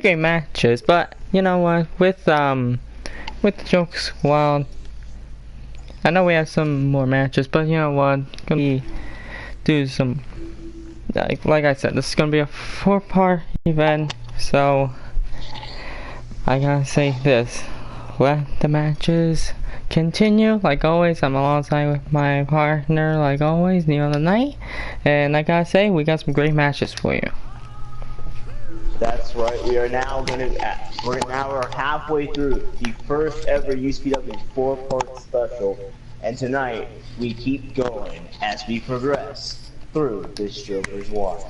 great matches, but you know what? With the jokes, well, I know we have some more matches, but you know what? Gonna do some like I said, this is gonna be a 4-part event, so I gotta say this: let the matches continue. Like always, I'm alongside with my partner, like always, Neil the Knight, and I gotta say, we got some great matches for you. That's right. We're halfway through the first ever UCPW 4-part special, and tonight we keep going as we progress through this Joker's Wild.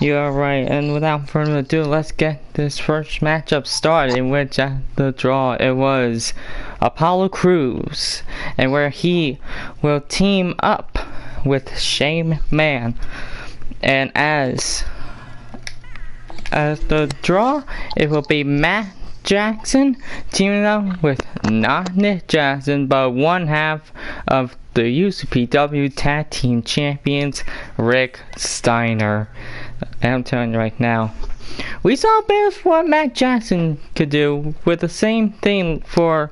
You're right, and without further ado, let's get this first matchup started, in which at the draw it was Apollo Crews, and where he will team up with Shane McMahon, and as the draw, it will be Matt Jackson teaming up with not Nick Jackson, but one half of the UCPW Tag Team Champions, Rick Steiner. And I'm telling you right now, we saw a bit of what Matt Jackson could do with the same thing for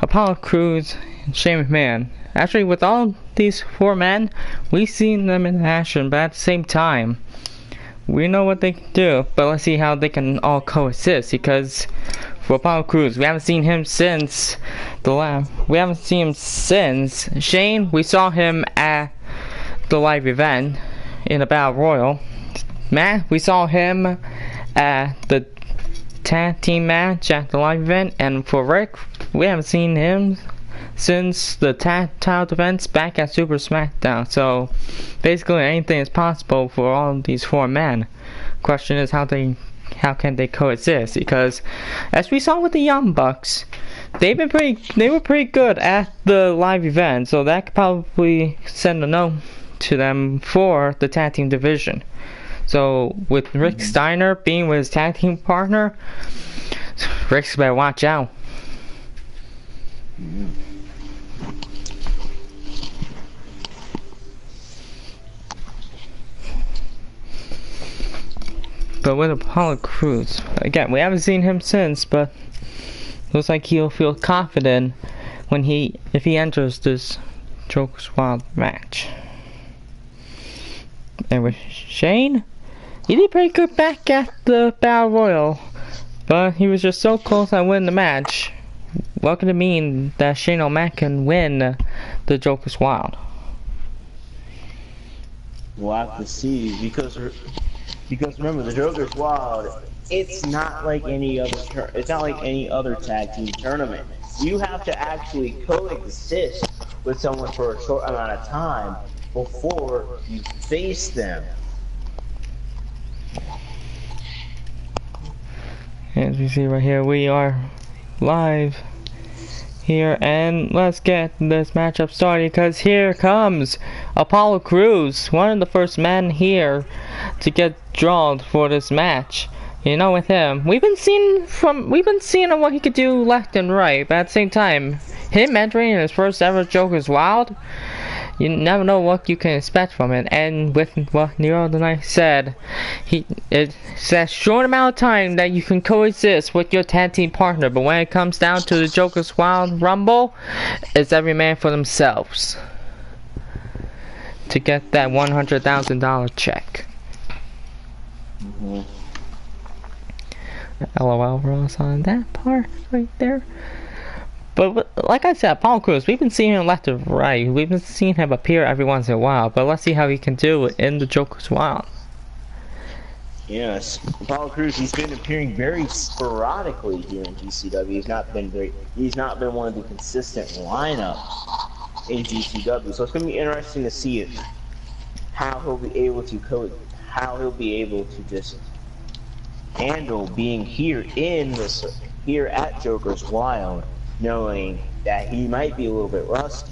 Apollo Crews and Shane McMahon. Actually, with all these 4 men, we've seen them in action, but at the same time, we know what they can do, but let's see how they can all coexist. Because for Apollo Crews, we haven't seen him since Shane. We saw him at the live event in a battle royal. Matt, we saw him at the tag team match at the live event, and for Rick, we haven't seen him since the tag title events back at Super SmackDown. So basically anything is possible for all of these 4 men. Question is how can they coexist? Because as we saw with the Young Bucks, they were pretty good at the live event, so that could probably send a note to them for the tag team division. So with Rick Steiner being with his tag team partner, Rick's better watch out. But with Apollo Crews, again, we haven't seen him since, but looks like he'll feel confident if he enters this Joker's Wild match. And with Shane, he did pretty good back at the Battle Royal, but he was just so close to winning the match. What could it mean that Shane O'Mac can win the Joker's Wild? We'll have to see, because remember, the Joker's Wild, it's not like any other tag team tournament. You have to actually coexist with someone for a short amount of time before you face them. As you see right here, we are live here, and let's get this matchup started, because here comes Apollo Crews, one of the first men here to get drawn for this match. You know, with him, we've been seeing what he could do left and right, but at the same time, him entering in his first ever Joker's Wild, you never know what you can expect from it. And with what Nero the Knight said, it's that short amount of time that you can coexist with your tag team partner, but when it comes down to the Joker's Wild Rumble, it's every man for themselves to get that $100,000 check. LOL Ross on that part right there. But like I said, Apollo Crews, we've been seeing him left and right. We've been seeing him appear every once in a while. But let's see how he can do it in the Joker's Wild. Yes, Apollo Crews, he's been appearing very sporadically here in GCW. He's not been one of the consistent lineup in GCW. So it's going to be interesting to see how he'll be able to just handle being here at Joker's Wild, knowing that he might be a little bit rusty.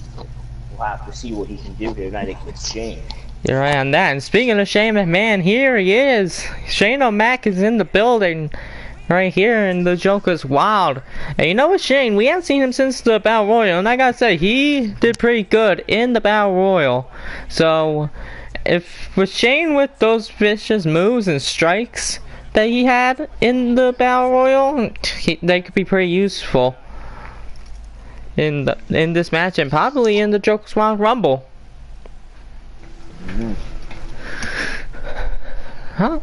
We'll have to see what he can do here tonight against Shane. You're right on that. And speaking of Shane McMahon, here he is. Shane O'Mac is in the building right here in the Joker's Wild. And you know what, Shane, we haven't seen him since the Battle Royal, and I gotta say, he did pretty good in the Battle Royal. So, if with Shane with those vicious moves and strikes, that he had in the Battle Royal, they could be pretty useful in this match and probably in the Joker Squad Rumble. Huh?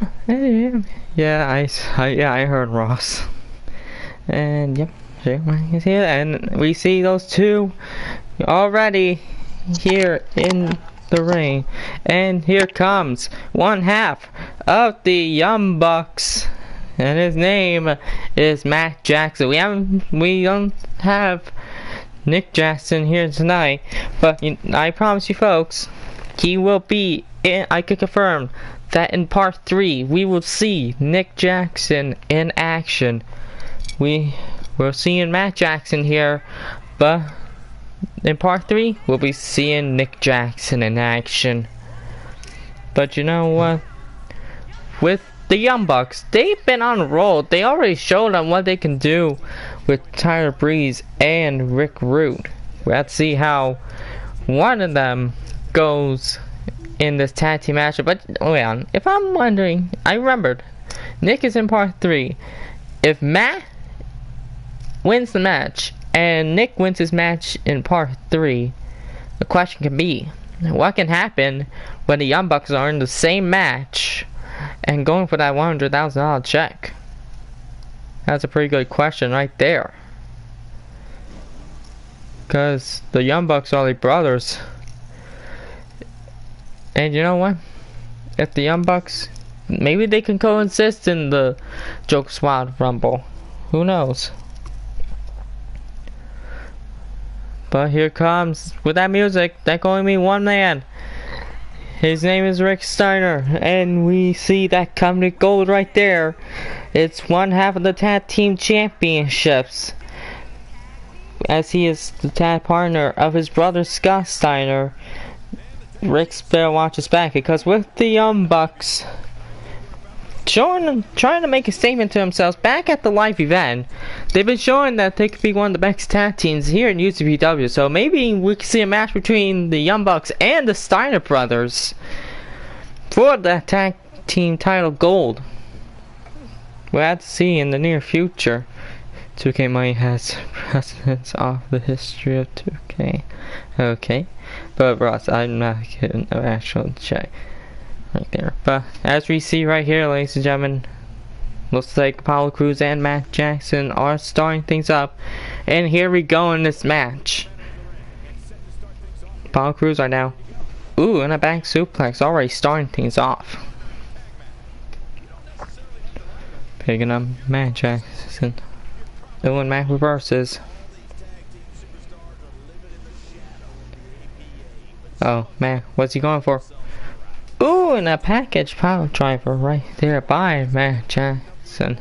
Yeah, I heard Ross. And yep, is here, and we see those two already here in the ring. And here comes one half of the Young Bucks, and his name is Matt Jackson. We don't have Nick Jackson here tonight, but I promise you folks, he will be in. I can confirm that in part 3 we will see Nick Jackson in action. We're seeing Matt Jackson here, but in part 3 we'll be seeing Nick Jackson in action. But you know what? With the Young Bucks, they've been on a roll. They already showed them what they can do with Tyler Breeze and Rick Rude. Let's see how one of them goes in this tag team matchup. But wait on, if I'm wondering, I remembered Nick is in part 3. If Matt wins the match and Nick wins his match in part 3, the question can be, what can happen when the Young Bucks are in the same match and going for that $100,000 check? That's a pretty good question right there, because the Young Bucks are like brothers. And you know what? If the Young Bucks, maybe they can coexist in the Joker Squad Rumble. Who knows? But here comes, with that music, that can only mean one man. His name is Rick Steiner, and we see that company gold right there. It's one half of the tag team championships, as he is the tag partner of his brother Scott Steiner. Rick's better watch his back, because with the Young Bucks trying to make a statement to themselves back at the live event, they've been showing that they could be one of the best tag teams here in UCPW. So maybe we could see a match between the Young Bucks and the Steiner brothers for the tag team title gold. We'll have to see in the near future. 2K Money has precedence of the history of 2K. Okay, but Ross, I'm not getting an actual check right there. But as we see right here, ladies and gentlemen, looks like Apollo Crews and Matt Jackson are starting things up, and here we go in this match. Apollo Crews are now, and a back suplex, already starting things off. Picking up Matt Jackson. And Matt reverses. Oh man, what's he going for? And a package power driver right there by Matt Jackson.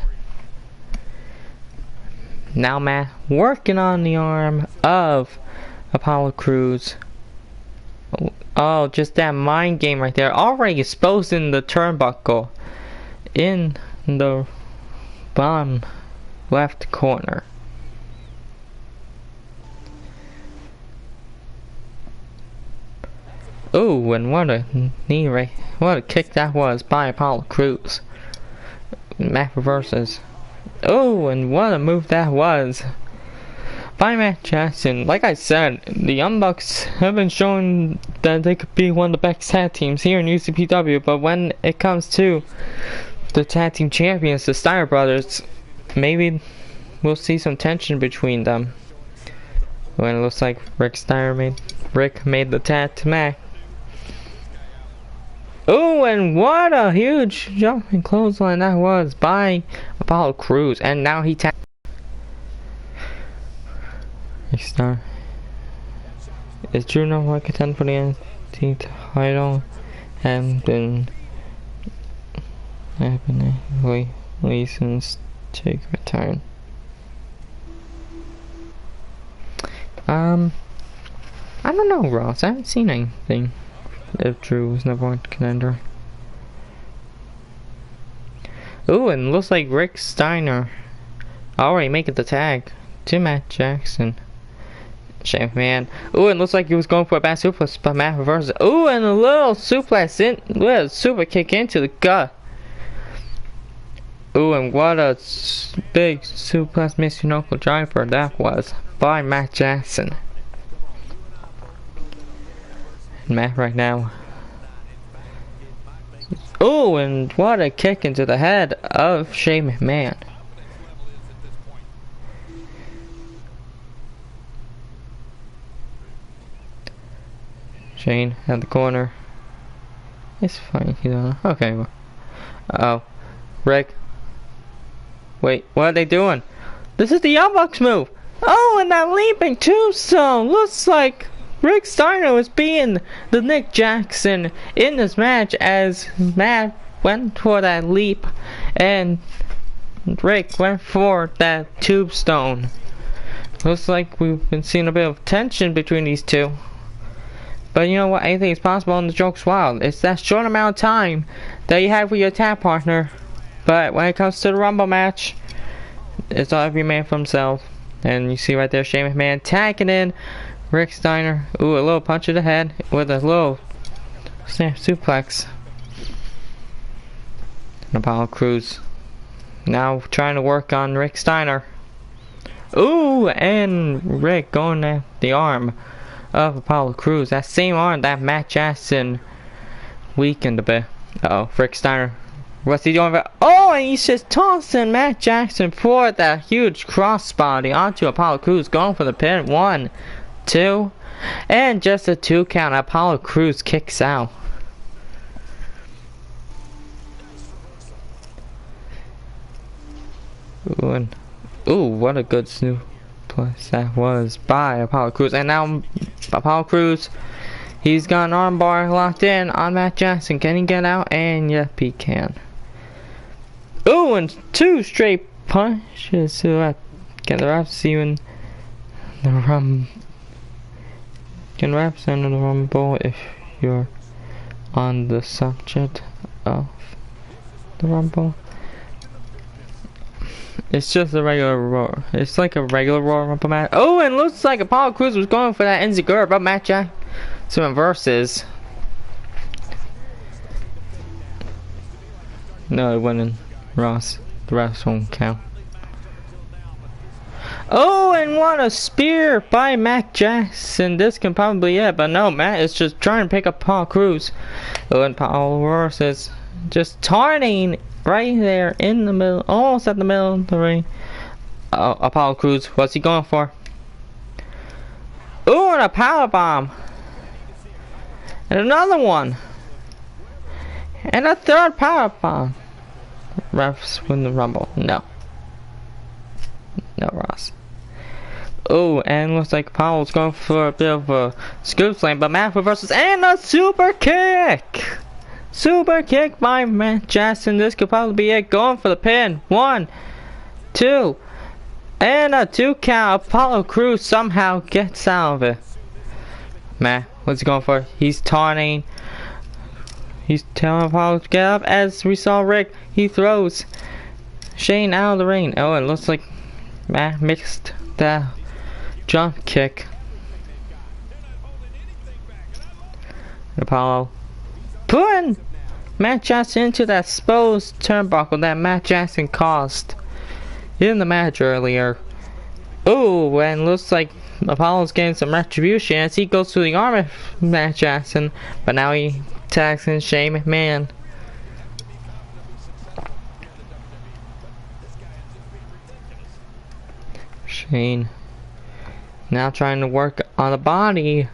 Now Matt working on the arm of Apollo Crews. Oh, just that mind game right there. Already exposed in the turnbuckle in the bottom left corner. And what a knee right, what a kick that was by Apollo Crews. Matt reverses. And what a move that was by Matt Jackson. Like I said, the Young Bucks have been showing that they could be one of the best tag teams here in UCPW, but when it comes to the tag team champions, the Steiner brothers, maybe we'll see some tension between them. When it looks like Rick made the tag to Mac. And what a huge jumping clothesline that was by Apollo Crews, and now he tagged. Is Drew no more contender for the NXT title? And been since take return. I don't know, Ross. I haven't seen anything if Drew was number one contender. And looks like Rick Steiner already making the tag to Matt Jackson. Shame, man. And looks like he was going for a bad suplex, but Matt reverses. And a little suplex in, little super kick into the gut. Ooh, and what a big suplex missing knuckle driver that was by Matt Jackson. Matt right now. Ooh, and what a kick into the head of Shane McMahon. Shane at the corner. It's fine, you know. Okay, well. Uh-oh. Rick. Wait, what are they doing? This is the Young Bucks move. Oh, and that leaping tombstone. Looks like Rick Steiner was being the Nick Jackson in this match as Matt went for that leap and Rick went for that tombstone. Looks like we've been seeing a bit of tension between these two. But you know what? Anything is possible in the Joke's Wild. It's that short amount of time that you have with your tag partner. But when it comes to the Rumble match, it's all every man for himself. And you see right there Shane McMahon tagging in Rick Steiner. Ooh, a little punch to the head with a little snap suplex. And Apollo Crews now trying to work on Rick Steiner. Ooh, and Rick going at the arm of Apollo Crews. That same arm that Matt Jackson weakened a bit. Uh-oh, Rick Steiner. What's he doing? Oh, and he's just tossing Matt Jackson for that huge crossbody onto Apollo Crews, going for the pin. 1, 2, and just a 2 count. Apollo Crews kicks out. Ooh, and ooh, what a good suplex that was by Apollo Crews. And now Apollo Crews, he's got an armbar locked in on Matt Jackson. Can he get out? And yep, he can. Ooh, and 2 straight punches to that. Can the refs even the Can refs enter the Rumble if you're on the subject of the Rumble? It's just a regular Raw. It's like a regular Raw Rumble match. Oh, and looks like Apollo Crews was going for that Enzigura, but Matt Jackson versus. No, it wasn't Ross. The refs won't count. Oh, and what a spear by Matt Jackson. This can probably be it, but no, Matt is just trying to pick up Apollo Crews. Oh, and Apollo versus just taunting right there in the middle, almost at the middle of the ring. Apollo Crews, what's he going for? Ooh, and a power bomb. And another one. And a third power bomb. Refs win the Rumble. No. No, Ross. Oh, and looks like Apollo's going for a bit of a scoop slam, but Matt reverses and a super kick. Super kick by Matt Jackson. This could probably be it. Going for the pin. 1, 2, and a 2 count. Apollo Crews somehow gets out of it. Matt, what's he going for? He's taunting. He's telling Apollo to get up. As we saw Rick, he throws Shane out of the ring. Oh, it looks like Matt mixed that jump kick. Apollo putting Matt Jackson into that exposed turnbuckle that Matt Jackson caused in the match earlier. Ooh, and looks like Apollo's getting some retribution as he goes to the arm of Matt Jackson, but now he tags in Shane McMahon. Shane now trying to work on the body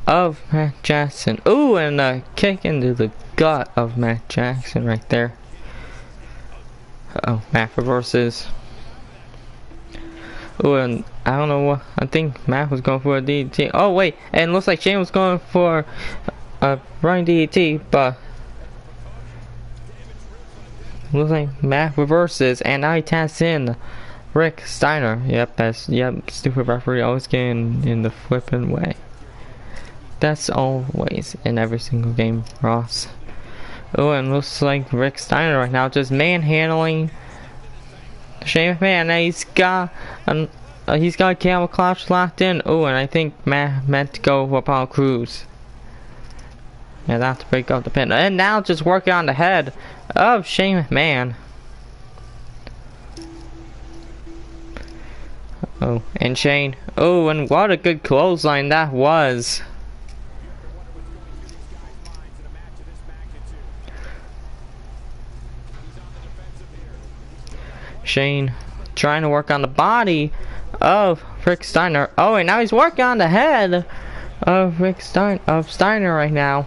of Matt Jackson. Ooh, and a kick into the gut of Matt Jackson right there. Uh-oh, Matt reverses. Ooh, and I don't know what, I think Matt was going for a DDT. Oh wait, and looks like Shane was going for a running DDT, but looks like Matt reverses, and now he taps in Rick Steiner. Yep, stupid referee always getting in the flipping way. That's always in every single game, Ross. Oh, and looks like Rick Steiner right now just manhandling Shane McMahon. Now he's got a camel clutch locked in. Oh, and I think Matt meant to go for Apollo Crews. And that's to break up the pin. And now just working on the head of Shane McMahon. Oh, and Shane. Oh, and what a good clothesline that was. Shane trying to work on the body of Rick Steiner. Oh, and now he's working on the head of Steiner right now.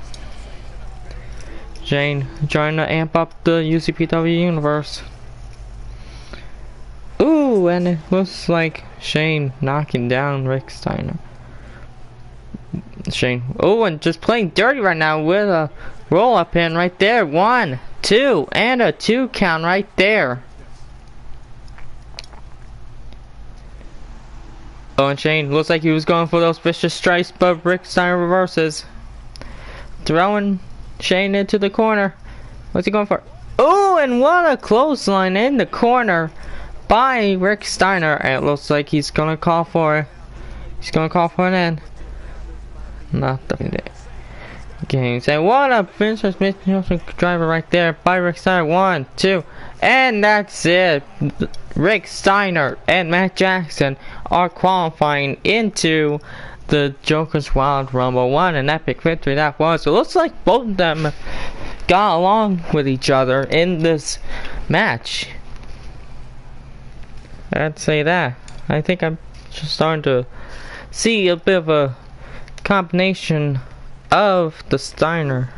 Shane trying to amp up the UCPW universe. Ooh, and it looks like Shane knocking down Rick Steiner. Shane. Oh, and just playing dirty right now with a roll-up pin right there. 1, 2, and a 2 count right there. Oh, and Shane looks like he was going for those vicious strikes, but Rick Steiner reverses. Throwing Shane into the corner. What's he going for? Oh, and what a clothesline in the corner by Rick Steiner. And it looks like he's gonna call for an end. Not the game. Say what a vicious driver right there by Rick Steiner. 1, 2, and that's it. Rick Steiner and Matt Jackson are qualifying into the Joker's Wild Rumble. What an epic victory that was. It looks like both of them got along with each other in this match. I'd say that. I think I'm just starting to see a bit of a combination of the Steiner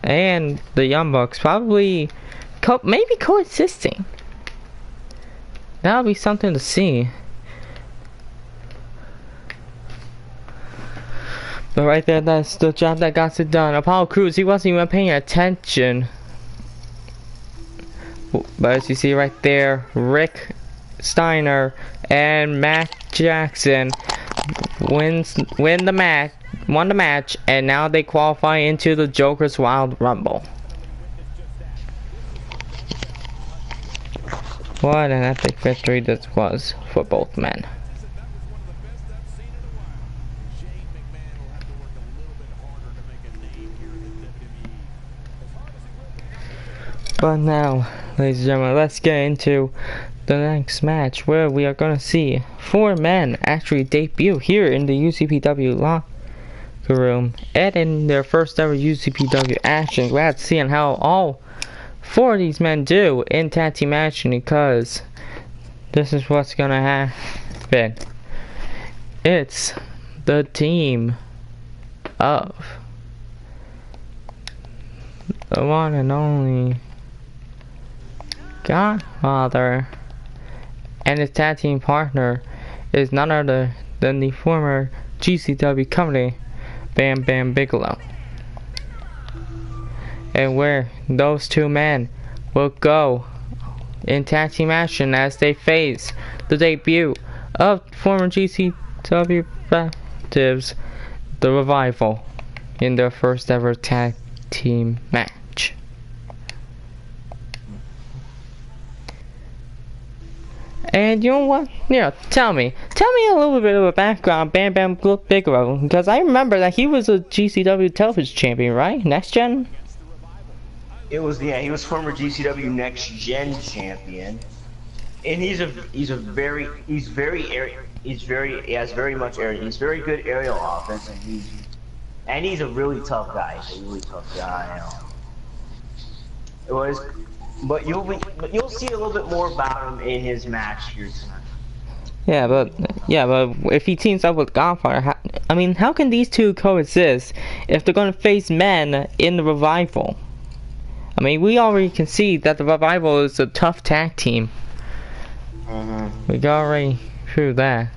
and the Young Bucks, probably maybe coexisting. That'll be something to see. But right there, that's the job that got it done. Apollo Crews, he wasn't even paying attention. But as you see right there, Rick Steiner and Matt Jackson won the match, and now they qualify into the Joker's Wild Rumble. What an epic victory this was for both men. But now, ladies and gentlemen, let's get into the next match, where we are going to see 4 men actually debut here in the UCPW locker room and in their first ever UCPW action. Glad to see how all 4 of these men do in tag team action, because this is what's going to happen. It's the team of the one and only Godfather, and his tag team partner is none other than the former GCW company Bam Bam Bigelow. And where those 2 men will go in tag team action as they face the debut of former GCW representatives, the Revival, in their first ever tag team match. And you know what? Yeah, tell me a little bit of a background on Bam Bam Bigelow, because I remember that he was a GCW television champion, right? Next Gen? He was former GCW Next Gen champion, and he has very good aerial offense, and he's a really tough guy. He's a really tough guy. But you'll see a little bit more about him in his match here tonight. Yeah, but if he teams up with Godfather, how can these 2 coexist if they're gonna face men in the Revival? We already can see that the Revival is a tough tag team. We got already through that.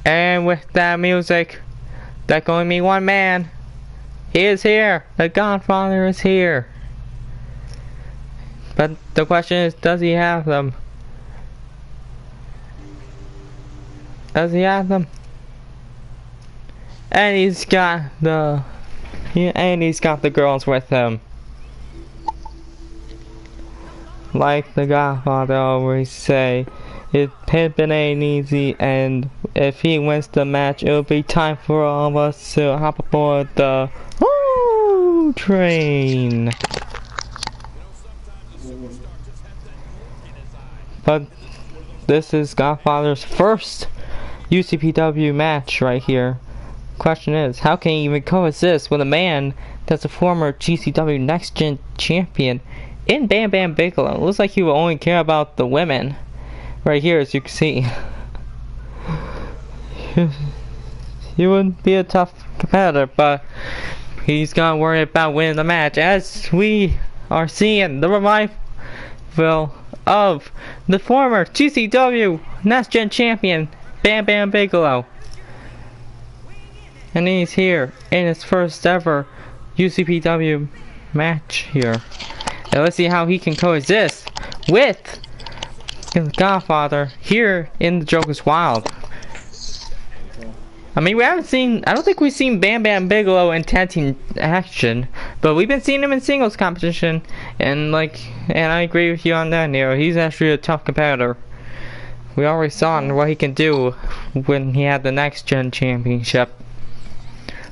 And with that music, that can only mean one man. He is here. The Godfather is here. But the question is, does he have them? Does he have them? And he's got the girls with him. Like the Godfather always say, it pimpin' ain't easy, and if he wins the match, it'll be time for all of us to hop aboard the train. But this is Godfather's first UCPW match right here. Question is, how can he even coexist with a man that's a former GCW Next Gen champion in Bam Bam Bigelow? It looks like he will only care about the women right here, as you can see. He would be a tough competitor, but he's gonna worry about winning the match, as we are seeing the revival of the former GCW Next Gen champion Bam Bam Bigelow. And he's here in his first ever UCPW match here. And let's see how he can coexist with his Godfather here in the Joker's Wild. I mean, I don't think we've seen Bam Bam Bigelow in tag team action, but we've been seeing him in singles competition, and I agree with you on that, Nero. He's actually a tough competitor. We already saw what he can do when he had the Next Gen championship.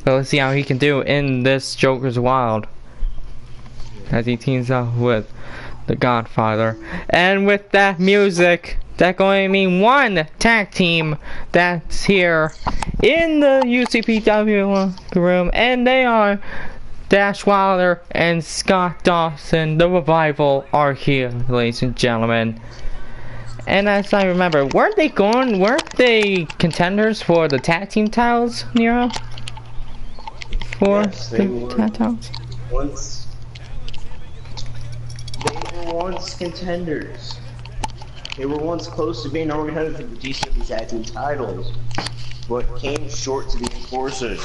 But let's see how he can do in this Joker's Wild, as he teams up with the Godfather. And with that music, that's going to mean one tag team that's here in the UCPW room, and they are Dash Wilder and Scott Dawson. The Revival are here, ladies and gentlemen. And as I remember, weren't they contenders for the tag team titles, Nero? Yes, they were once contenders. They were once close to being organized for the GCW tag team titles, but came short to the enforcers.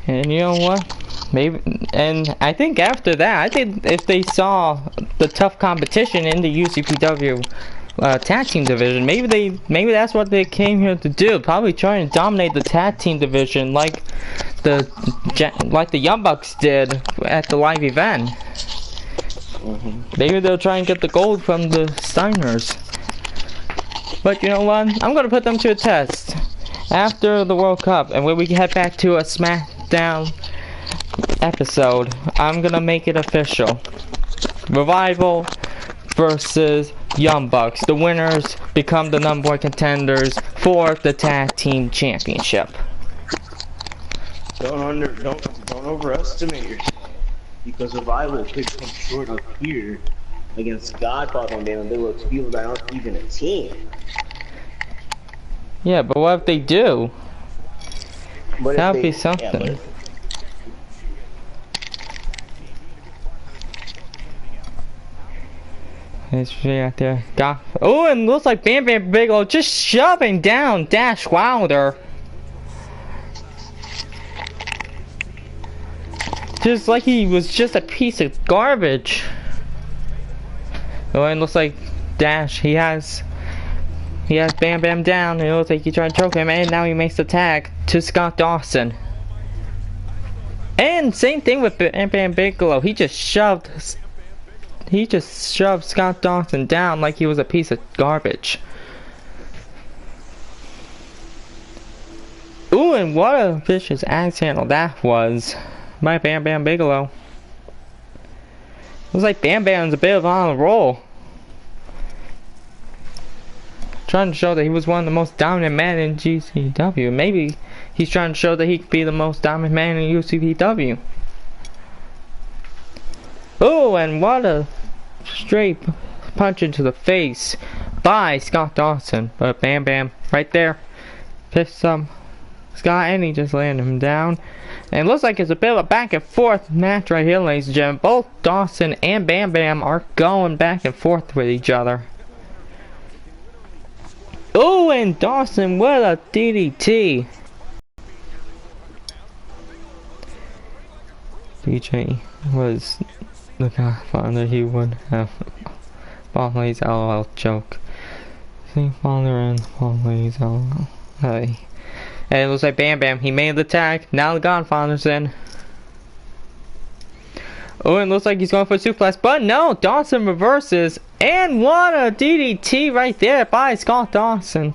And you know what? Maybe, and I think after that, I think if they saw the tough competition in the UCPW tag team division, maybe that's what they came here to do. Probably try and dominate the tag team division like the Young Bucks did at the live event. Maybe they'll try and get the gold from the Steiners. But you know what? I'm gonna put them to a test after the World Cup, and when we head back to a SmackDown episode, I'm gonna make it official. Revival versus Young Bucks. The winners become the #1 contenders for the tag team championship. Don't overestimate yourself, because Revival could come short up here against Godfather and Bam Bigelow, to people that aren't even a team. Yeah, but what if they do? That would be something. Yeah, it's right there. Oh, and looks like Bam Bam Bigelow just shoving down Dash Wilder. Just like he was just a piece of garbage. Oh, and looks like Dash, he has Bam Bam down, and it looks like he tried to choke him, and now he makes the tag to Scott Dawson. And same thing with Bam Bam Bigelow. He just shoved Scott Dawson down like he was a piece of garbage. Ooh, and what a vicious axe handle that was by Bam Bam Bigelow. Looks like Bam Bam's a bit of on a roll, trying to show that he was one of the most dominant men in GCW. Maybe he's trying to show that he could be the most dominant man in UCPW. Oh, and what a straight punch into the face by Scott Dawson. But Bam Bam right there pissed Scott, and he just landed him down. And it looks like it's a bit of a back and forth match right here, ladies and gentlemen. Both Dawson and Bam Bam are going back and forth with each other. Oh, and Dawson with a DDT. BJ was the Godfather. He would have Ball's LOL joke. See, Father and Ball's LOL. Hey. And it looks like Bam Bam, he made the tag. Now the Godfather's in. Oh, and it looks like he's going for a suplex, but no, Dawson reverses. And what a DDT right there by Scott Dawson.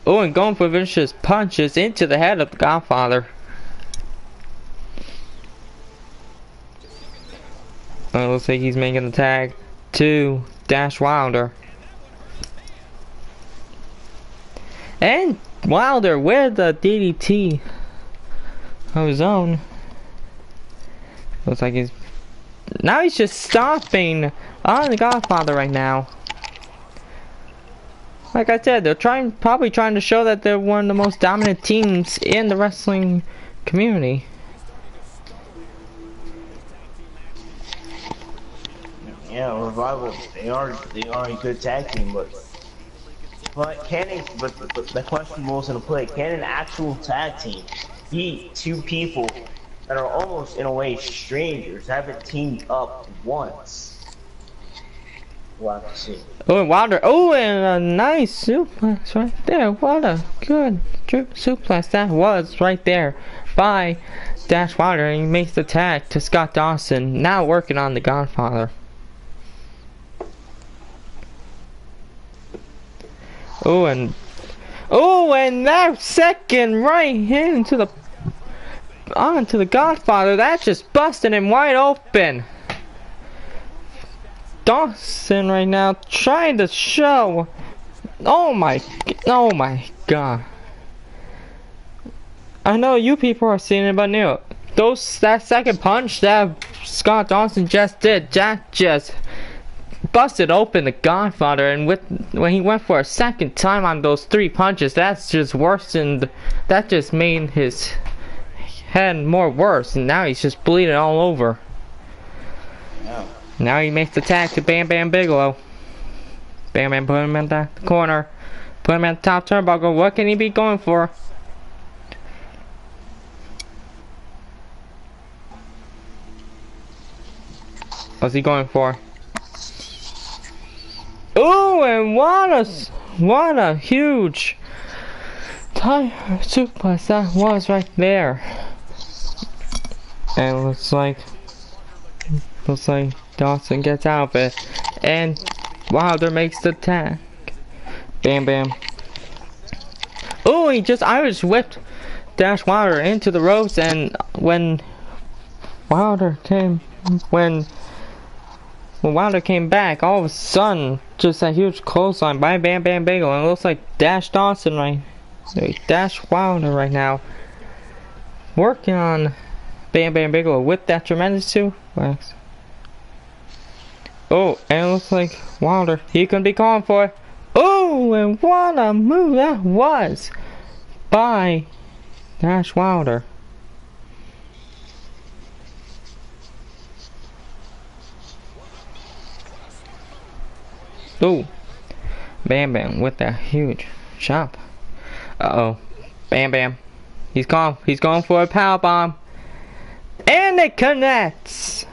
Oh, and going for vicious punches into the head of the Godfather. It looks like he's making the tag to Dash Wilder. And Wilder with the DDT of his own. Looks like he's just stopping on the Godfather right now. Like I said, they're probably trying to show that they're one of the most dominant teams in the wrestling community. Yeah, Revival, they are a good tag team, but the question was gonna play, can an actual tag team beat two people that are almost in a way strangers, haven't teamed up once? We'll have to see. Oh, and Wilder, oh, and a nice suplex right there. What a good suplex that was right there by Dash Wilder, and he makes the tag to Scott Dawson, now working on the Godfather. Oh, and that second right hand onto the Godfather, that just busted him wide open. Dawson right now trying to show. Oh my god. I know you people are seeing it, but no, that second punch that Scott Dawson just did, Jack just busted open the Godfather, and when he went for a second time on those 3 punches, that's just worsened. That just made his head more worse, and now he's just bleeding all over. Yeah. Now he makes the tag to Bam Bam Bigelow. Bam Bam put him in the corner, put him at the top turnbuckle. What can he be going for? What's he going for? Oh, and what a huge tire suplex that was right there. And it looks like Dawson gets out of it, and Wilder makes the tag. Bam Bam. Oh, he just Irish whipped Dash Wilder into the ropes, and when Wilder came back, all of a sudden, just a huge clothesline by Bam Bam Bigelow, and it looks like Dash Wilder right now, working on Bam Bam Bigelow with that tremendous suplex. Oh, and it looks like Wilder, he could be calling for it. Oh, and what a move that was by Dash Wilder. Oh, Bam Bam with that huge chop. Uh-oh. Bam Bam. He's going for a power bomb. And it connects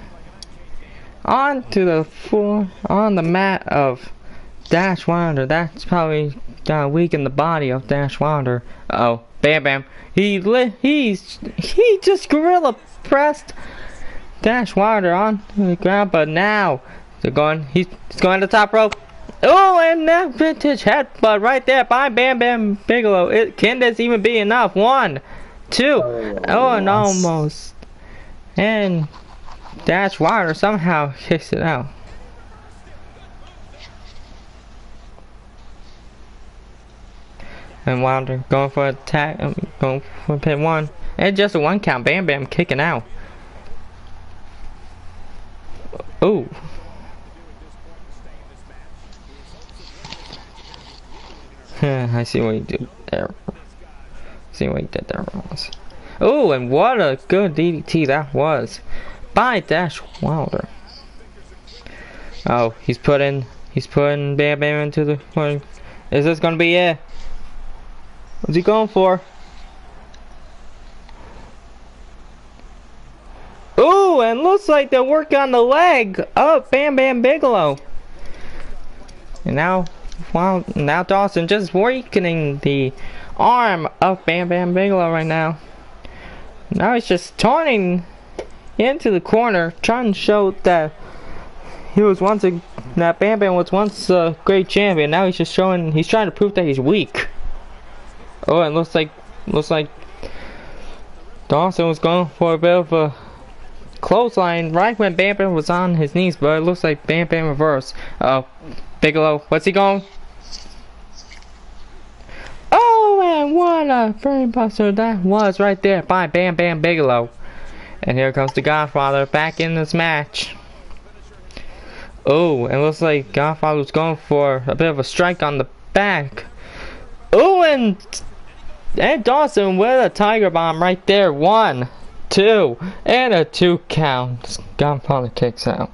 onto the floor, on the mat of Dash Wilder. That's probably weakened the body of Dash Wilder. Uh-oh. Bam Bam. He just gorilla pressed Dash Wilder onto the ground, but now he's going to the top rope. Oh, and that vintage headbutt right there by Bam Bam Bigelow. Can this even be enough? 1, 2. Oh, and almost. And Dash Wilder somehow kicks it out. And Wilder going for a tag, going for pin 1. And just a 1 count. Bam Bam kicking out. Ooh. I see what you did there. See what you did there, Ross. Oh, and what a good DDT that was by Dash Wilder. Oh, he's putting Bam Bam into the corner. Is this gonna be it? What's he going for? Ooh, and looks like they're working on the leg of Bam Bam Bigelow. And now Dawson just weakening the arm of Bam Bam Bigelow right now. Now he's just turning into the corner, trying to show that that Bam Bam was once a great champion. Now he's just trying to prove that he's weak. Oh, and looks like Dawson was going for a bit of a clothesline right when Bam Bam was on his knees, but it looks like Bam Bam reversed. Oh, Bigelow, what's he going? Oh, and what a brainbuster that was right there by Bam Bam Bigelow. And here comes the Godfather back in this match. Oh, it looks like Godfather was going for a bit of a strike on the back. Oh, and Dawson with a Tiger Bomb right there. 1, 2, and a 2 count. Godfather kicks out.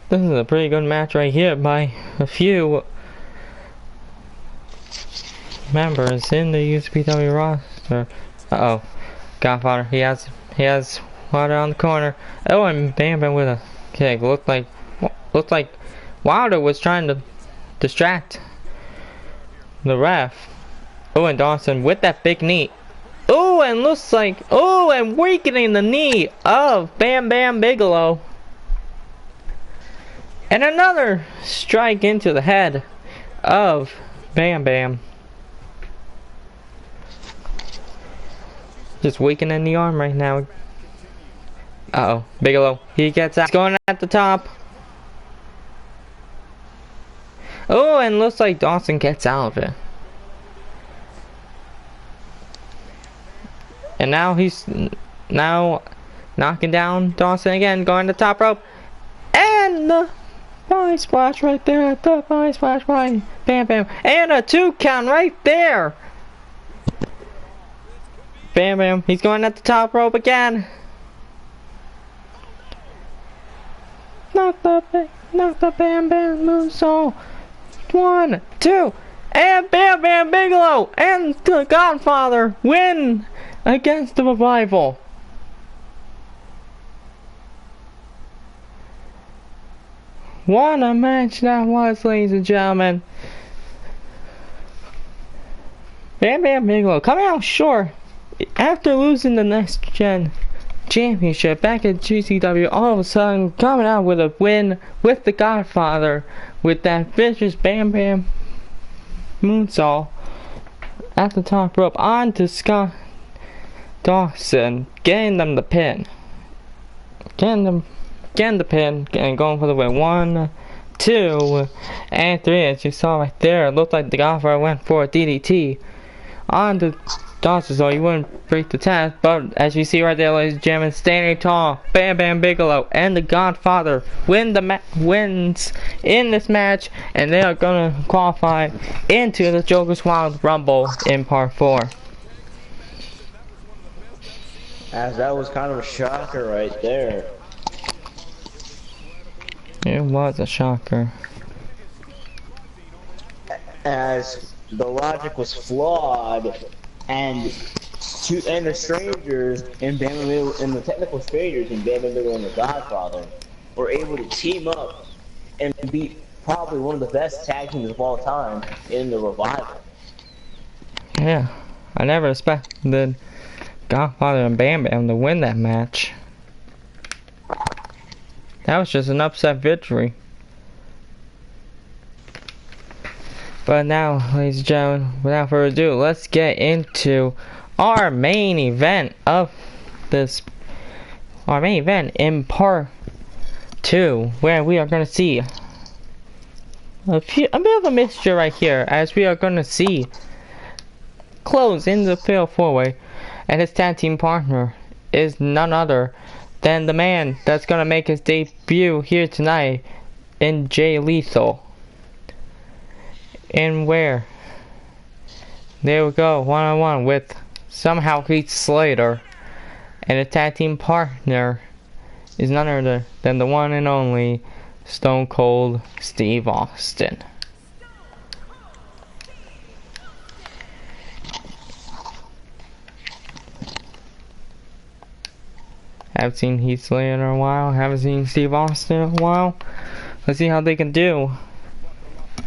This is a pretty good match right here by a few members in the UCPW roster. Uh-oh. Godfather, he has Wilder on the corner. Oh, and Bam Bam with a kick. Looked like Wilder was trying to distract the ref. Oh, and Dawson with that big knee. Oh, and looks like, oh, and weakening the knee of Bam Bam Bigelow. And another strike into the head of Bam Bam. Just weakening the arm right now. Uh-oh, Bigelow, he gets out. He's going at the top. Oh, and looks like Dawson gets out of it. And now he's knocking down Dawson again, going to the top rope. And the body splash right there at the body splash by Bam Bam. And a 2 count right there. Bam Bam, he's going at the top rope again. Knock the Bam Bam moonsault. 1, 2, and Bam Bam Bigelow and the Godfather win against the Revival. What a match that was, ladies and gentlemen. Bam Bam Bigelow coming out short after losing the Next Gen Championship back at GCW. All of a sudden coming out with a win with the Godfather with that vicious Bam Bam moonsault at the top rope onto Scott Dawson, getting them the pin. Getting the pin and going for the win. 1, 2, and 3. As you saw right there, it looked like the Godfather went for a DDT on the Dawson, so he wouldn't break the test. But as you see right there, ladies and gentlemen, standing tall, Bam Bam Bigelow and the Godfather wins in this match, and they are gonna qualify into the Joker's Wild Rumble in Part 4. As that was kind of a shocker right there. It was a shocker. As the logic was flawed, and the strangers and Bam Bam and the technical strangers and Bam Bam and the Godfather were able to team up and beat probably one of the best tag teams of all time in the Revival. Yeah, I never expected Godfather and Bam Bam to win that match. That was just an upset victory. But now, ladies and gentlemen, without further ado, let's get into our main event of this. Our main event in Part 2, where we are going to see a bit of a mixture right here, as we are going to see Close in the Fatal 4-Way, and his tag team partner is none other than the man that's going to make his debut here tonight in Jay Lethal. And where? There we go, one-on-one with somehow Heath Slater. And the tag team partner is none other than the one and only Stone Cold Steve Austin. Haven't seen Heath Slater in a while, haven't seen Steve Austin in a while. Let's see how they can do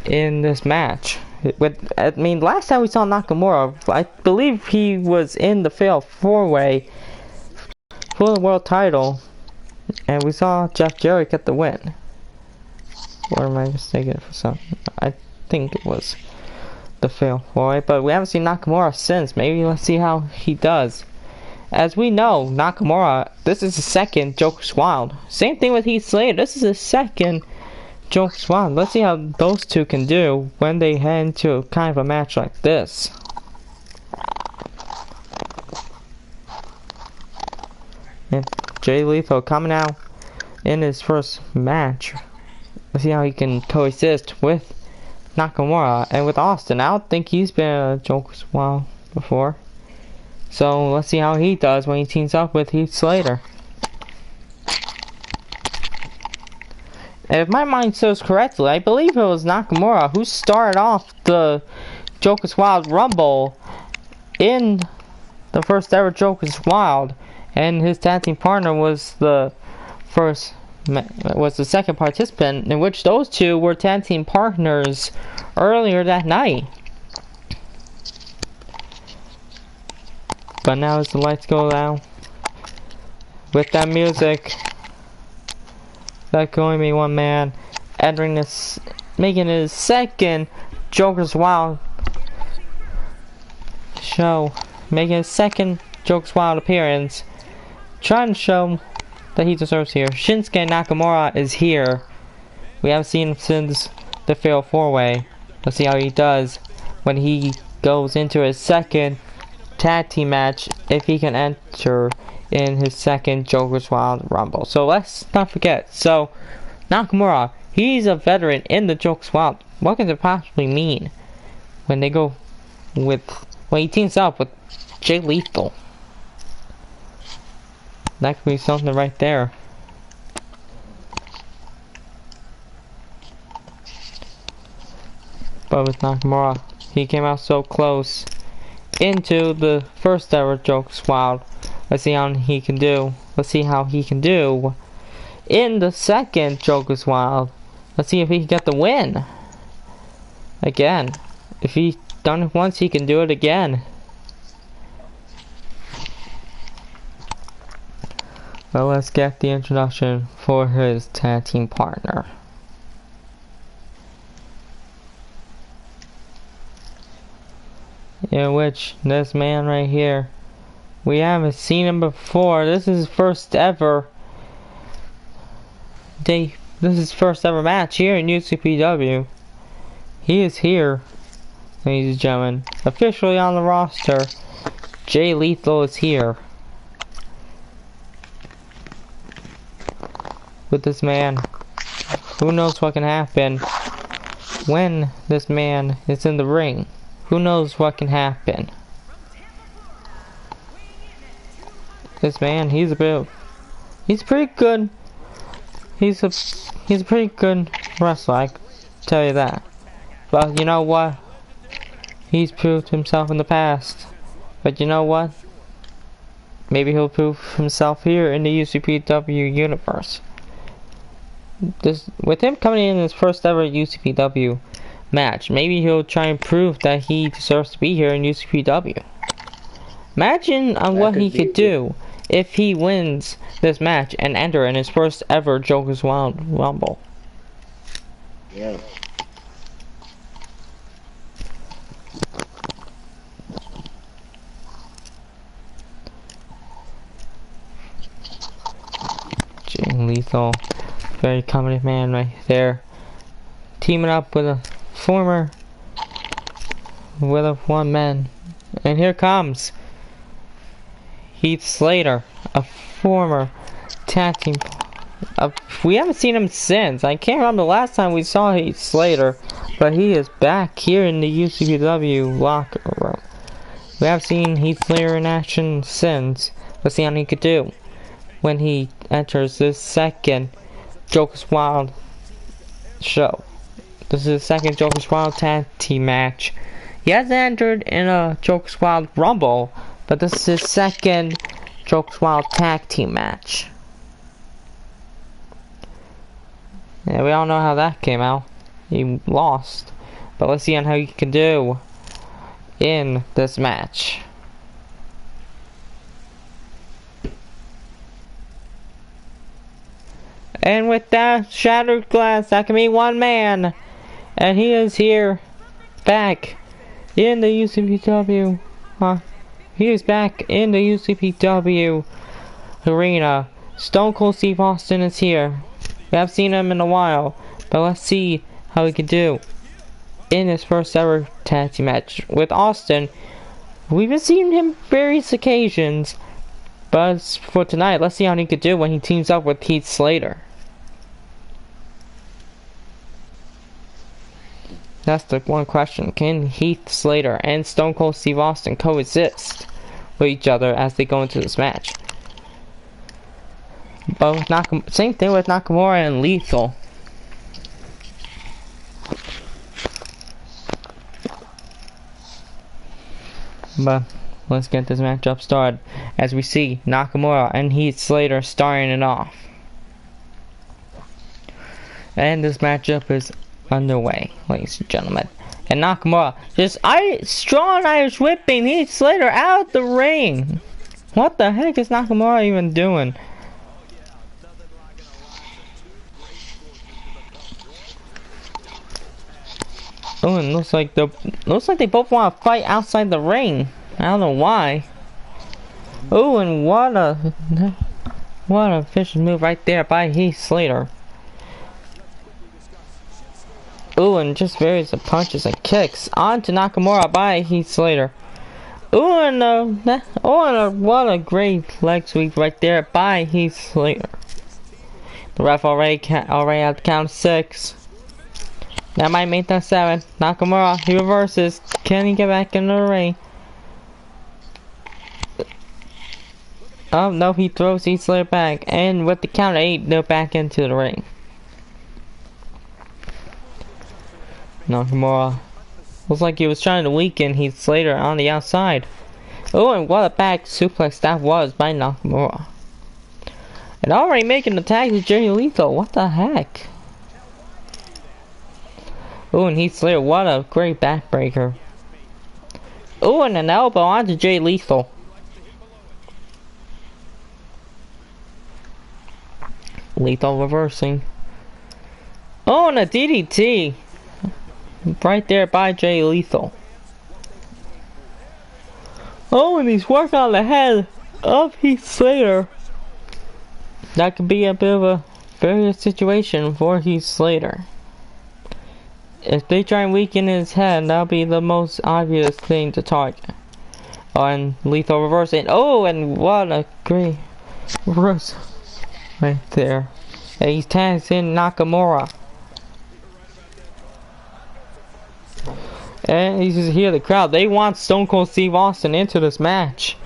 in this match. I mean, last time we saw Nakamura, I believe he was in the Fatal 4-Way for the world title, and we saw Jeff Jarrett get the win. Or am I mistaken for something? I think it was the fail for it, but we haven't seen Nakamura since. Maybe let's see how he does. As we know, Nakamura, this is his second Joker's Wild. Same thing with Heath Slater. This is his second Joker's Wild. Let's see how those two can do when they head into kind of a match like this. And Jay Lethal coming out in his first match. Let's see how he can coexist with Nakamura and with Austin. I don't think he's been a Joker's Wild before. So let's see how he does when he teams up with Heath Slater. And if my mind serves correctly, I believe it was Nakamura who started off the Joker's Wild Rumble in the first ever Joker's Wild, and his tag team partner was the second participant, in which those two were tag team partners earlier that night. But now as the lights go down, with that music, that only be one man entering this, making his second Joker's Wild show, making his second Joker's Wild appearance, trying to show that he deserves here. Shinsuke Nakamura is here. We haven't seen him since the Fatal 4-Way. Let's see how he does when he goes into his second tag team match, if he can enter in his second Joker's Wild Rumble. So let's not forget. So Nakamura, he's a veteran in the Joker's Wild. What can it possibly mean when they go with, when he teams up with Jay Lethal? That could be something right there. But with Nakamura, he came out so close into the first ever Joker's Wild. Let's see how he can do. Let's see how he can do in the second Joker's Wild. Let's see if he can get the win. Again. If he's done it once, he can do it again. Well, let's get the introduction for his tag team partner. In which this man right here, we haven't seen him before. This is his first ever this is his first ever match here in UCPW. He is here, ladies and gentlemen, officially on the roster. Jay Lethal is here with this man. Who knows what can happen when this man is in the ring? Who knows what can happen? This man, he's pretty good. He's a pretty good wrestler, I can tell you that. But you know what? He's proved himself in the past. But you know what? Maybe he'll prove himself here in the UCPW universe. With him coming in his first ever UCPW match, maybe he'll try and prove that he deserves to be here in UCPW. Imagine on what he could do if he wins this match and enter in his first ever Joker's Wild Rumble. Yeah. Jay Lethal, very competent man right there, teaming up with a one man, and here comes Heath Slater, a former tag team. We haven't seen him since. I can't remember the last time we saw Heath Slater, but he is back here in the UCPW locker room. We have seen Heath Slater in action since. Let's see how he could do when he enters this second Joker's Wild show. This is the second Joker's Wild tag team match. He hasn't entered in a Joker's Wild Rumble, but this is his second Joker's Wild tag team match. Yeah, we all know how that came out. He lost. But let's see on how he can do in this match. And with that shattered glass, that can be one man. And he is here, back in the UCPW. He is back in the UCPW arena. Stone Cold Steve Austin is here. We haven't seen him in a while, but let's see how he can do in his first ever tag team match with Austin. We've been seeing him various occasions, but for tonight, let's see how he could do when he teams up with Heath Slater. That's the one question. Can Heath Slater and Stone Cold Steve Austin coexist with each other as they go into this match? But same thing with Nakamura and Lethal. But let's get this matchup started as we see Nakamura and Heath Slater starting it off. And this matchup is underway, ladies and gentlemen. And Nakamura just strong Irish whipping Heath Slater out the ring. What the heck is Nakamura even doing? Oh, and looks like they both want to fight outside the ring. I don't know why. Oh, and what a vicious move right there by Heath Slater. Oh, and just various punches and kicks onto Nakamura by Heath Slater. Oh, and what a great leg sweep right there by Heath Slater. The ref already at the count of 6. That might make that 7. Nakamura, he reverses. Can he get back in the ring? Oh no, he throws Heath Slater back, and with the count of 8, they're back into the ring. Nakamura looks like he was trying to weaken Heath Slater on the outside. Oh, and what a back suplex that was by Nakamura. And already making the tag with Jay Lethal. What the heck? Oh, and Heath Slater, what a great backbreaker. Oh, and an elbow onto Jay Lethal. Lethal reversing. Oh, and a DDT. Right there by Jay Lethal. Oh, and he's working on the head of Heath Slater. That could be a bit of a various situation for Heath Slater. If they try and weaken his head, that'll be the most obvious thing to target. Oh, and Lethal reversing. Oh, and what a great reverse right there. And he's tags in Nakamura. And you just hear the crowd. They want Stone Cold Steve Austin into this match.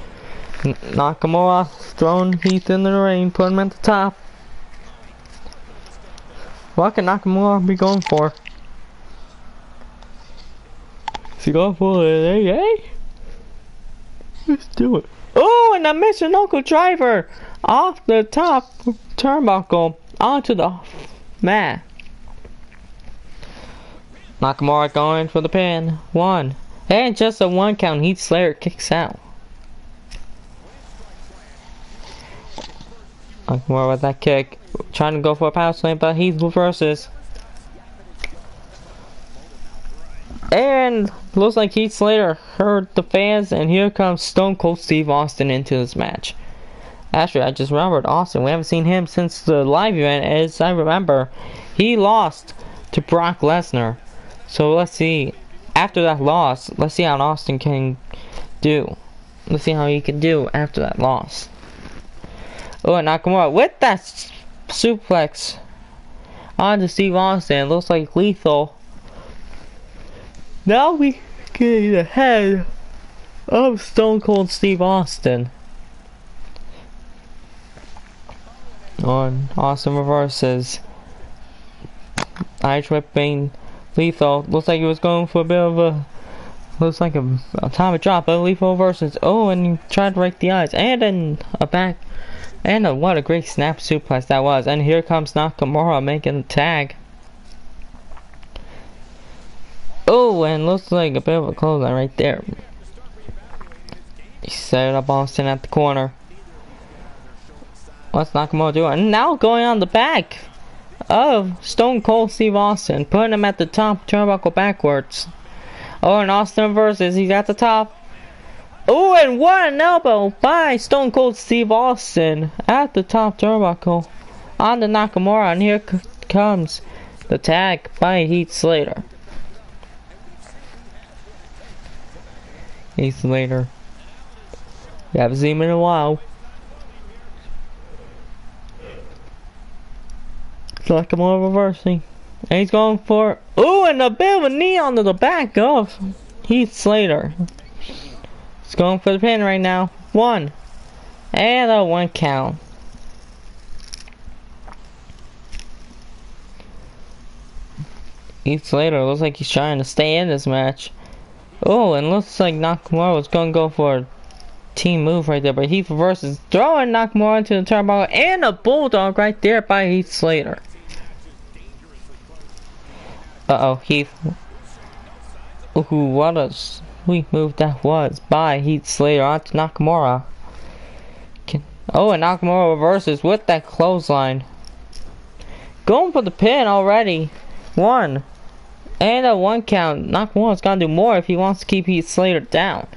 Nakamura throwing Heath in the ring, putting him at the top. What can Nakamura be going for? Is he going for it? Hey? Let's do it. Oh, and a Mr. Knuckle driver off the top turnbuckle onto the mat. Nakamura going for the pin. 1. And just a 1 count. Heath Slater kicks out. Nakamura with that kick. Trying to go for a power slam, but Heath reverses. And looks like Heath Slater heard the fans, and here comes Stone Cold Steve Austin into this match. Actually, I just remembered Austin. We haven't seen him since the live event. As I remember, he lost to Brock Lesnar. So let's see. After that loss, let's see how Austin can do. Let's see how he can do after that loss. Oh, and Nakamura with that suplex onto Steve Austin. Looks like Lethal. Now we get the head of Stone Cold Steve Austin. On Austin reverses. Irish whipping Lethal. Looks like he was going for a bit of a... Looks like a atomic drop, but Lethal reverses. Oh, and he tried to break the eyes. And then a back... And what a great snap suplex that was. And here comes Nakamura making the tag. Oh, and looks like a bit of a clothesline right there. He set up Austin at the corner. What's Nakamura doing? And now going on the back of Stone Cold Steve Austin, putting him at the top turnbuckle backwards Oh, and Austin versus, he's at the top. Oh, and what an elbow by Stone Cold Steve Austin at the top turnbuckle on the Nakamura, and here comes the tag by Heath Slater. Heath Slater. We haven't seen him in a while. Nakamura reversing. And he's going for... Ooh, and a bit of a knee onto the back of Heath Slater. He's going for the pin right now. 1. And a 1 count. Heath Slater looks like he's trying to stay in this match. Oh, and looks like Nakamura was going to go for a team move right there. But Heath reverses, throwing Nakamura into the turnbuckle. And a bulldog right there by Heath Slater. Uh-oh, Heath. Ooh, what a sweet move that was by Heath Slater onto Nakamura. Oh, and Nakamura reverses with that clothesline. Going for the pin already. 1. And a 1 count. Nakamura's gotta do more if he wants to keep Heath Slater down.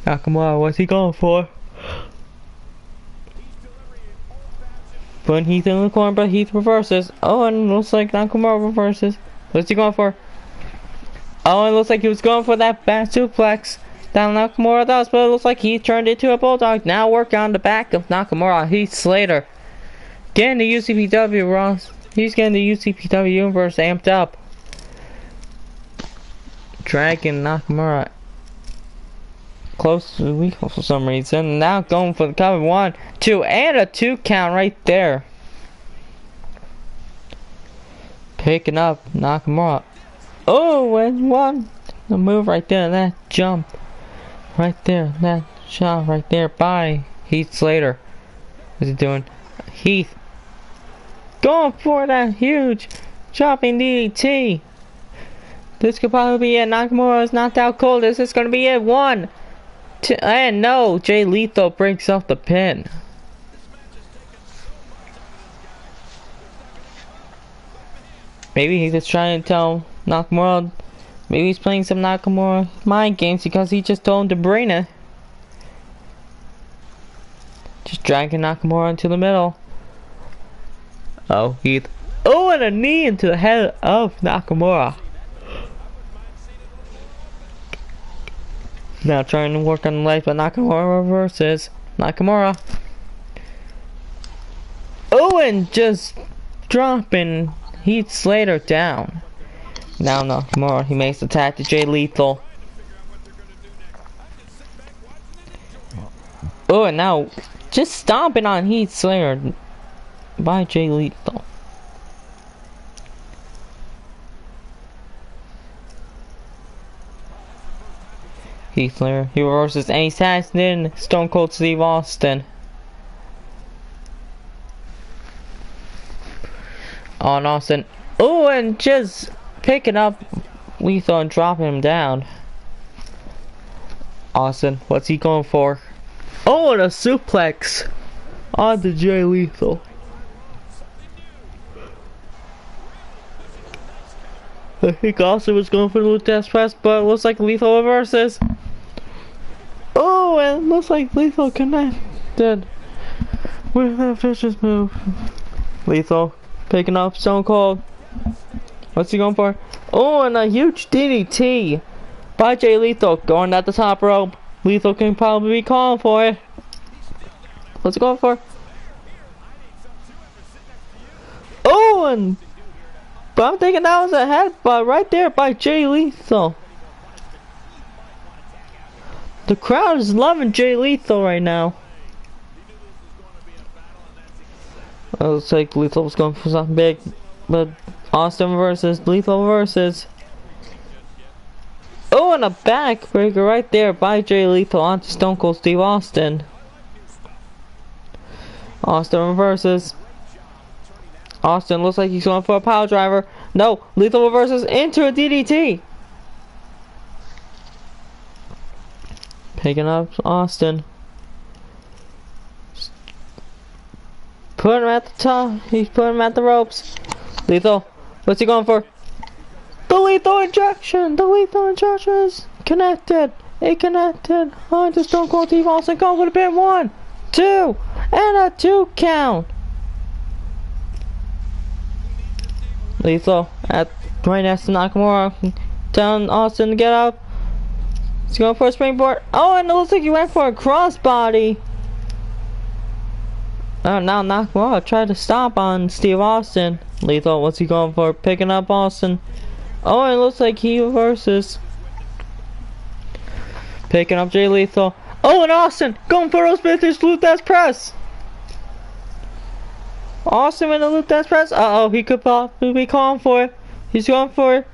Nakamura, what's he going for? Putting Heath in the corner, but Heath reverses. Oh, and it looks like Nakamura reverses. What's he going for? Oh, it looks like he was going for that back suplex. Down Nakamura does, but it looks like he turned into a bulldog. Now working on the back of Nakamura. Heath Slater getting the UCPW Ross. He's getting the UCPW universe amped up. Dragging Nakamura close to the weak for some reason. Now going for the cover. 1, 2, and a 2 count right there. Picking up Nakamura. Oh, and 1. The move right there. That jump. Right there. That shot right there by Heath Slater. What's he doing? Heath. Going for that huge chopping DDT. This could probably be it. Nakamura is knocked out cold. This is going to be it. 1. And no, Jay Lethal breaks off the pin. Maybe he's just trying to tell Nakamura. Maybe he's playing some Nakamura mind games because he just told him to bring it. Just dragging Nakamura into the middle. Oh, Heath. Oh, and a knee into the head of Nakamura. Now trying to work on the legs, but Nakamura reverses. Nakamura. Oh, and just dropping Heath Slater down. Now Nakamura, he makes the attack to Jay Lethal. Oh, and now just stomping on Heath Slater by Jay Lethal. Heath Slater, he reverses and he's tagged in Stone Cold Steve Austin. On Austin. Oh, and just picking up Lethal and dropping him down. Austin, what's he going for? Oh, and a suplex on the Jay Lethal. I think Austin was going for the Lutez press, but it looks like Lethal reverses. Oh, and it looks like Lethal connected with that vicious move. Lethal picking up Stone Cold. What's he going for? Oh, and a huge DDT by Jay Lethal going at the top rope. Lethal can probably be calling for it. What's he going for? Oh, and but I'm thinking that was a headbutt right there by Jay Lethal. The crowd is loving Jay Lethal right now. It looks like Lethal was going for something big, but Austin versus Lethal versus. Oh, and a backbreaker right there by Jay Lethal onto Stone Cold Steve Austin. Austin reverses. Austin looks like he's going for a power driver. No, Lethal reverses into a DDT. Picking up Austin. Putting him at the top. He's putting him at the ropes. Lethal. What's he going for? The lethal injection! The lethal injection is connected! It connected! Onto Stone Cold Steve Austin going for the pin. 1, 2, and a 2 count! Lethal right next to Nakamura. Telling Austin to get up. He's going for a springboard. Oh, and it looks like he went for a crossbody. Oh, now Nakamura tried to stop on Steve Austin. Lethal, what's he going for? Picking up Austin. Oh, it looks like he reverses. Picking up Jay Lethal. Oh, and Austin going for those vintage Luthez press. Austin with the Luthez press. Uh-oh, he could possibly be calling for it. He's going for it.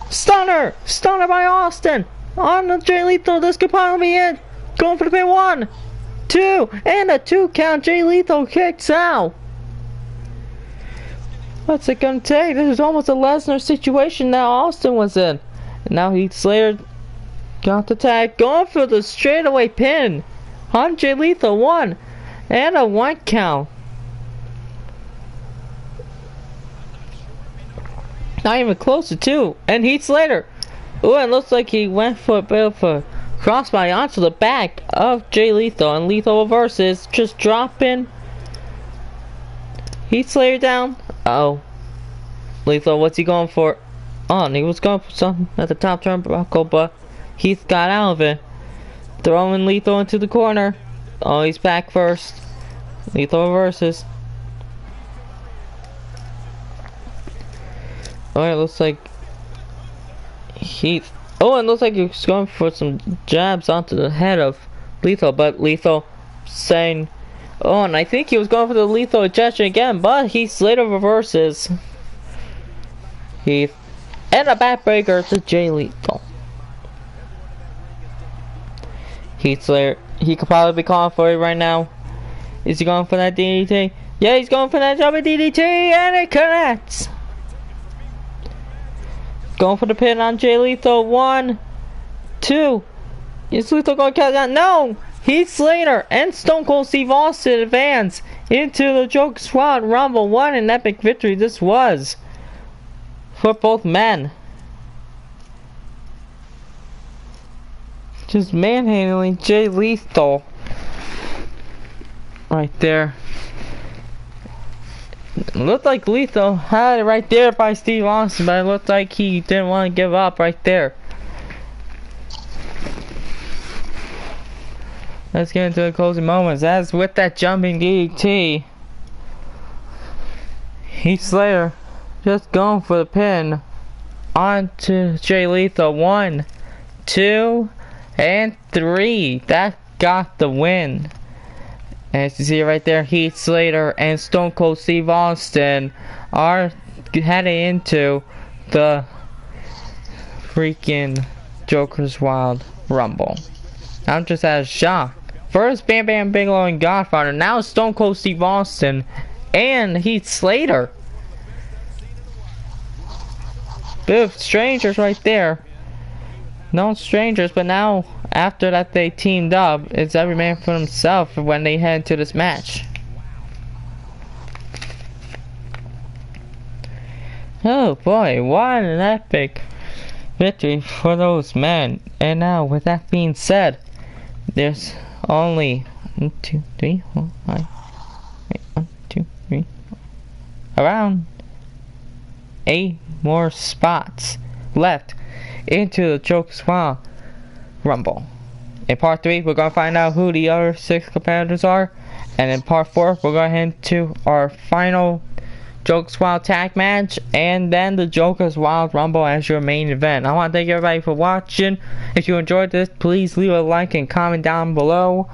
Stunner! Stunner by Austin! On the Jay Lethal, this could probably be it. Going for the pin. 1, 2, and a 2 count. Jay Lethal kicks out. What's it gonna take? This is almost a Lesnar situation that Austin was in. And now Heath Slater got the tag. Going for the straightaway pin on Jay Lethal. 1 and a 1 count. Not even close to 2. And Heath Slater. Ooh, it looks like he went for a bit of a crossbody onto the back of Jay Lethal. And Lethal reverses. Just dropping Heath Slater down. Uh-oh. Lethal, what's he going for? Oh, and he was going for something at the top turnbuckle, but Heath got out of it. Throwing Lethal into the corner. Oh, he's back first. Lethal reverses. Oh, it looks like Heath. Oh, it looks like he's going for some jabs onto the head of Lethal, but Lethal saying, oh, and I think he was going for the lethal injection again, but Heath Slater reverses. Heath. And a backbreaker to Jay Lethal. Heath Slater, he could probably be calling for it right now. Is he going for that DDT? Yeah, he's going for that jumping DDT, and it connects. Going for the pin on Jay Lethal. 1, 2. Is Lethal going to count down? No! Heath Slater and Stone Cold Steve Austin advance into the Joker Squad Rumble. What an epic victory this was for both men. Just manhandling Jay Lethal right there. It looked like Lethal had it right there by Steve Austin, but it looked like he didn't want to give up right there. Let's get into the closing moments. As with that jumping DDT, Heath Slater just going for the pin onto Jay Lethal. 1, 2, and 3. That got the win. And as you see right there, Heath Slater and Stone Cold Steve Austin are heading into the freaking Joker's Wild Rumble. I'm just out of shock. First Bam Bam Bigelow and Godfather, now Stone Cold Steve Austin and Heath Slater. Bit of strangers right there. No strangers, but now after that they teamed up, it's every man for himself when they head to this match. Oh boy, what an epic victory for those men. And now with that being said, there's only 1, 2, 3, 4, 5, 1, 2, 3, 4, around 8 more spots left into the Joker's Wild Rumble. In part 3, we're going to find out who the other 6 competitors are. And in part 4, we're going to head to our final Joker's Wild Tag match, and then the Joker's Wild Rumble as your main event. I want to thank everybody for watching. If you enjoyed this, please leave a like and comment down below.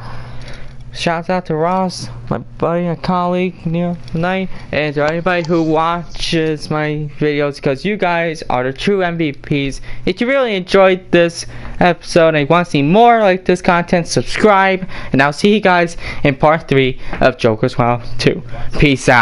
Shouts out to Ross, my buddy and colleague here tonight, and to everybody who watches my videos, because you guys are the true MVPs. If you really enjoyed this episode and want to see more like this content, subscribe, and I'll see you guys in part 3 of Joker's Wild 2. Peace out.